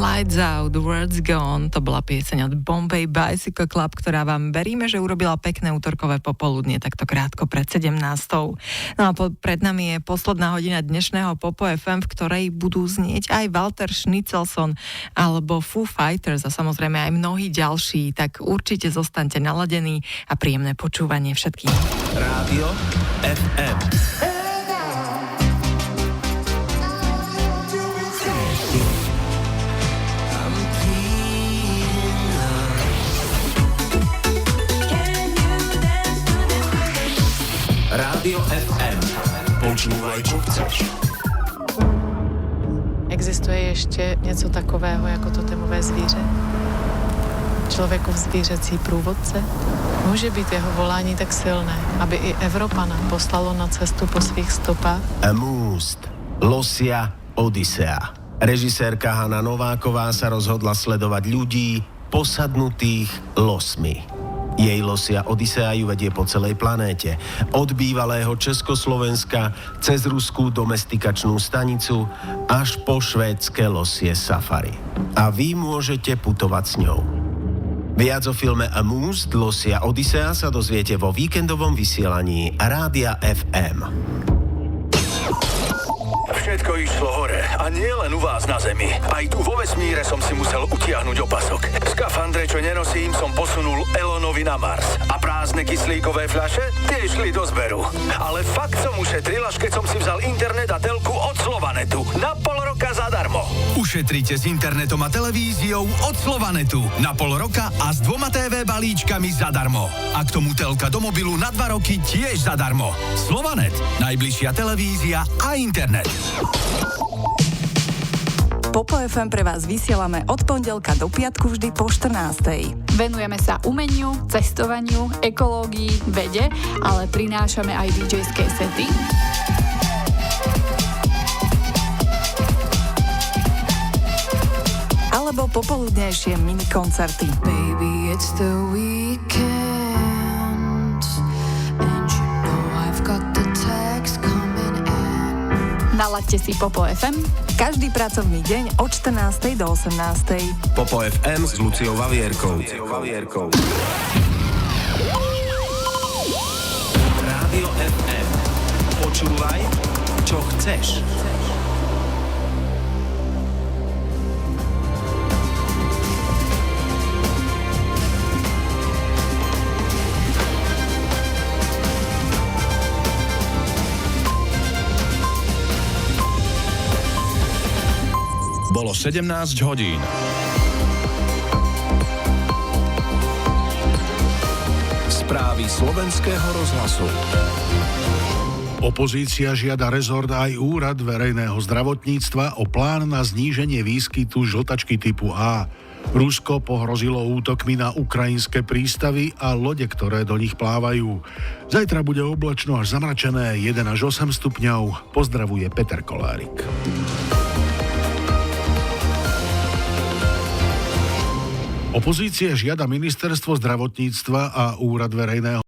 Lights Out, Words Gone, to bola pieseň od Bombay Bicycle Club, ktorá vám veríme, že urobila pekné útorkové popoludnie, takto krátko pred 17. No a pred nami je posledná hodina dnešného Popo FM, v ktorej budú znieť aj Walter Schnitzelson alebo Foo Fighters a samozrejme aj mnohí ďalší, tak určite zostaňte naladení a príjemné počúvanie všetkým. Rádio FM. Rádio FM. Počúvaj, čo chceš. Existuje ještě něco takového jako totemové zvíře? Člověkův zvířecí průvodce? Může být jeho volání tak silné, aby i Evropana poslalo na cestu po svých stopách? Amúst. Losia Odisea. Režisérka Hana Nováková sa rozhodla sledovať ľudí posadnutých losmi. Jej losia Odisea ju vedie po celej planéte. Od bývalého Československa cez ruskú domestikačnú stanicu až po švédske losie safari. A vy môžete putovať s ňou. Viac o filme Amúst, Losia Odisea sa dozviete vo víkendovom vysielaní Rádia FM. Všetko išlo hore a nie len u vás na Zemi. Aj tu vo vesmíre som si musel utiahnuť opasok. Skafandre, čo nenosím, som posunul Elonovi na Mars. A prázdne kyslíkové fľaše, tie šli do zberu. Ale fakt som ušetril, až keď som si vzal internet a telku od Slovanetu. Na pol roka zadarmo. Ušetrite s internetom a televíziou od Slovanetu. Na pol roka a s 2 TV balíčkami zadarmo. A k tomu telka do mobilu na 2 roky tiež zadarmo. Slovanet. Najbližšia televízia a internet. Popo FM pre vás vysielame od pondelka do piatku vždy po 14:00. Venujeme sa umeniu, cestovaniu, ekológii, vede, ale prinášame aj DJ-ské sety. Alebo popoludnejšie minikoncerty. Baby, it's the weekend and you know I've got the text coming in. Nalaďte si Popo FM Každý pracovný deň od 14:00 do 18:00. Popo FM s Luciou Vavierkou. Rádio FM. Počúvaj, čo chceš. Bolo 17 hodín. Správy slovenského rozhlasu. Opozícia žiada rezort aj úrad verejného zdravotníctva o plán na zníženie výskytu žltačky typu A. Rusko pohrozilo útokmi na ukrajinské prístavy a lode, ktoré do nich plávajú. Zajtra bude oblačno až zamračené, 1 až 8 stupňov. Pozdravuje Peter Kolárik. Opozícia žiada ministerstvo zdravotníctva a úrad verejného